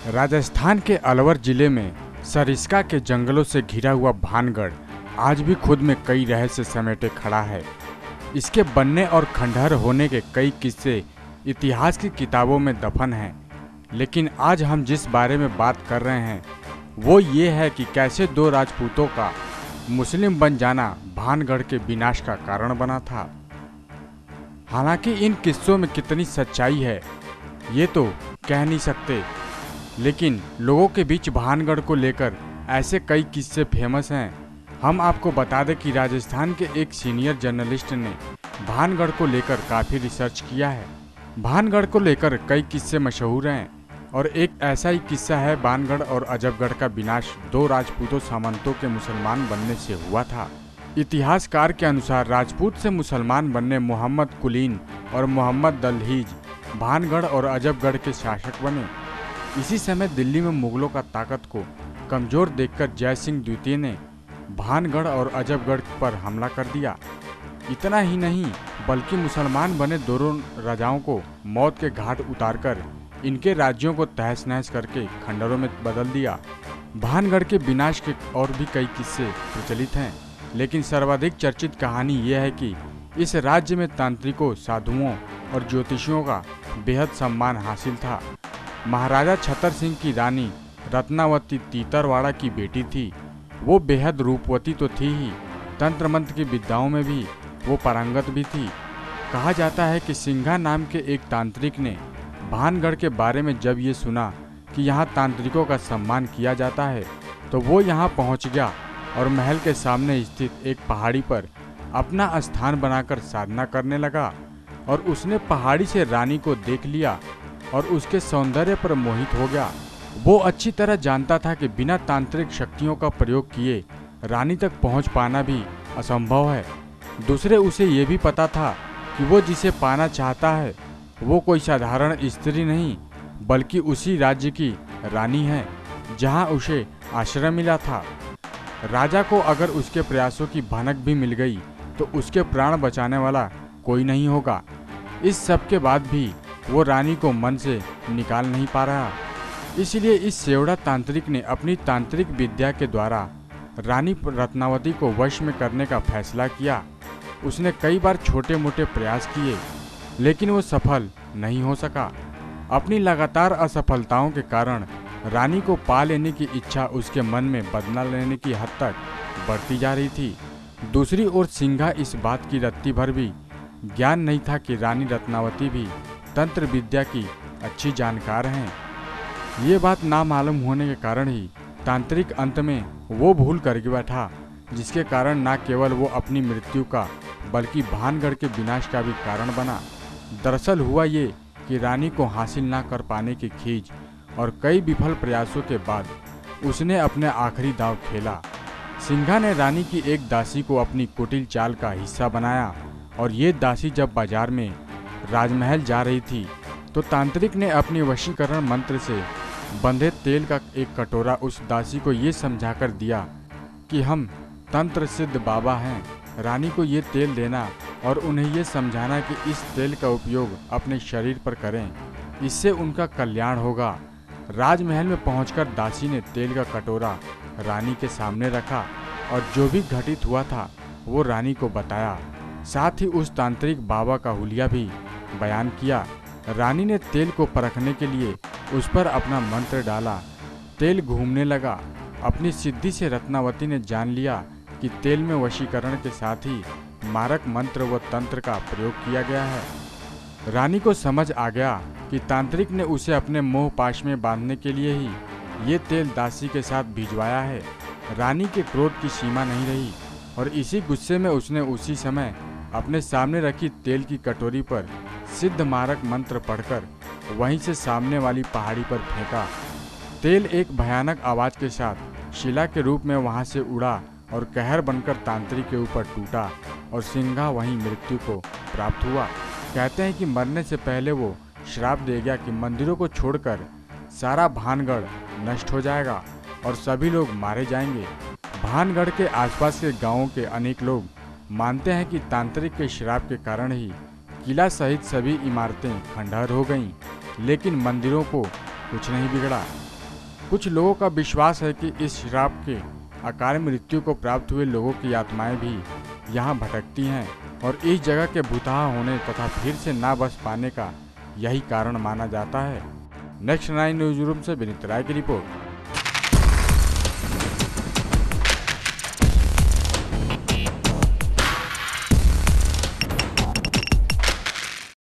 राजस्थान के अलवर जिले में सरिस्का के जंगलों से घिरा हुआ भानगढ़ आज भी खुद में कई रहस्य समेटे खड़ा है। इसके बनने और खंडहर होने के कई किस्से इतिहास की किताबों में दफन हैं। लेकिन आज हम जिस बारे में बात कर रहे हैं वो ये है कि कैसे दो राजपूतों का मुस्लिम बन जाना भानगढ़ के विनाश का कारण बना था। हालांकि इन किस्सों में कितनी सच्चाई है ये तो कह नहीं सकते, लेकिन लोगों के बीच भानगढ़ को लेकर ऐसे कई किस्से फेमस हैं। हम आपको बता दें कि राजस्थान के एक सीनियर जर्नलिस्ट ने भानगढ़ को लेकर काफ़ी रिसर्च किया है। भानगढ़ को लेकर कई किस्से मशहूर हैं और एक ऐसा ही किस्सा है भानगढ़ और अजबगढ़ का विनाश दो राजपूतों सामंतों के मुसलमान बनने से हुआ था। इतिहासकार के अनुसार राजपूत से मुसलमान बनने मोहम्मद कुलीन और मोहम्मद दलहीज भानगढ़ और अजबगढ़ के शासक बने। इसी समय दिल्ली में मुगलों का ताकत को कमजोर देखकर जय सिंह द्वितीय ने भानगढ़ और अजबगढ़ पर हमला कर दिया। इतना ही नहीं बल्कि मुसलमान बने दोनों राजाओं को मौत के घाट उतारकर इनके राज्यों को तहस नहस करके खंडरों में बदल दिया। भानगढ़ के विनाश के और भी कई किस्से प्रचलित हैं, लेकिन सर्वाधिक चर्चित कहानी यह है कि इस राज्य में तांत्रिकों, साधुओं और ज्योतिषियों का बेहद सम्मान हासिल था। महाराजा छतर सिंह की रानी रत्नावती तीतरवाड़ा की बेटी थी। वो बेहद रूपवती तो थी ही, तंत्र मंत्र की विद्याओं में भी वो पारंगत भी थी। कहा जाता है कि सिंघा नाम के एक तांत्रिक ने भानगढ़ के बारे में जब ये सुना कि यहाँ तांत्रिकों का सम्मान किया जाता है तो वो यहाँ पहुँच गया और महल के सामने स्थित एक पहाड़ी पर अपना स्थान बनाकर साधना करने लगा। और उसने पहाड़ी से रानी को देख लिया और उसके सौंदर्य पर मोहित हो गया। वो अच्छी तरह जानता था कि बिना तांत्रिक शक्तियों का प्रयोग किए रानी तक पहुंच पाना भी असंभव है। दूसरे उसे ये भी पता था कि वो जिसे पाना चाहता है वो कोई साधारण स्त्री नहीं बल्कि उसी राज्य की रानी है जहां उसे आश्रय मिला था। राजा को अगर उसके प्रयासों की भनक भी मिल गई तो उसके प्राण बचाने वाला कोई नहीं होगा। इस सब के बाद भी वो रानी को मन से निकाल नहीं पा रहा। इसलिए इस सेवड़ा तांत्रिक ने अपनी तांत्रिक विद्या के द्वारा रानी रत्नावती को वश में करने का फैसला किया। उसने कई बार छोटे मोटे प्रयास किए लेकिन वो सफल नहीं हो सका। अपनी लगातार असफलताओं के कारण रानी को पा लेने की इच्छा उसके मन में बदला लेने की हद तक बढ़ती जा रही थी। दूसरी ओर सिंघा इस बात की रत्ती भर भी ज्ञान नहीं था कि रानी रत्नावती भी तंत्र विद्या की अच्छी जानकार हैं। ये बात ना मालूम होने के कारण ही तांत्रिक अंत में वो भूल कर बैठा, जिसके कारण न केवल वो अपनी मृत्यु का बल्कि भानगढ़ के विनाश का भी कारण बना। दरअसल हुआ ये कि रानी को हासिल ना कर पाने की खींच और कई विफल प्रयासों के बाद उसने अपने आखिरी दांव खेला। सिंघा ने रानी की एक दासी को अपनी कुटिल चाल का हिस्सा बनाया और ये दासी जब बाजार में राजमहल जा रही थी तो तांत्रिक ने अपनी वशीकरण मंत्र से बंधे तेल का एक कटोरा उस दासी को ये समझाकर दिया कि हम तंत्र सिद्ध बाबा हैं। रानी को ये तेल देना और उन्हें ये समझाना कि इस तेल का उपयोग अपने शरीर पर करें, इससे उनका कल्याण होगा। राजमहल में पहुंचकर दासी ने तेल का कटोरा रानी के सामने रखा और जो भी घटित हुआ था वो रानी को बताया। साथ ही उस तांत्रिक बाबा का हुलिया भी बयान किया। रानी ने तेल को परखने के लिए उस पर अपना मंत्र डाला। तेल घूमने लगा। अपनी सिद्धि से रत्नावती ने जान लिया कि तेल में वशीकरण के साथ ही मारक मंत्र व तंत्र का प्रयोग किया गया है। रानी को समझ आ गया कि तांत्रिक ने उसे अपने मोह पाश में बांधने के लिए ही ये तेल दासी के साथ भिजवाया है। रानी के क्रोध की सीमा नहीं रही और इसी गुस्से में उसने उसी समय अपने सामने रखी तेल की कटोरी पर सिद्ध मारक मंत्र पढ़कर वहीं से सामने वाली पहाड़ी पर फेंका। तेल एक भयानक आवाज के साथ शिला के रूप में वहां से उड़ा और कहर बनकर तांत्रिक के ऊपर टूटा और सिंघा वहीं मृत्यु को प्राप्त हुआ। कहते हैं कि मरने से पहले वो श्राप दे गया कि मंदिरों को छोड़कर सारा भानगढ़ नष्ट हो जाएगा और सभी लोग मारे जाएंगे। भानगढ़ के आसपास के गांवों के अनेक लोग मानते हैं कि तांत्रिक के श्राप के कारण ही किला सहित सभी इमारतें खंडहर हो गईं, लेकिन मंदिरों को कुछ नहीं बिगड़ा। कुछ लोगों का विश्वास है कि इस श्राप के अकाल मृत्यु को प्राप्त हुए लोगों की आत्माएं भी यहाँ भटकती हैं और इस जगह के भुतहा होने तथा फिर से ना बस पाने का यही कारण माना जाता है। नेक्स्ट 9 न्यूज रूम से विनीत राय की रिपोर्ट।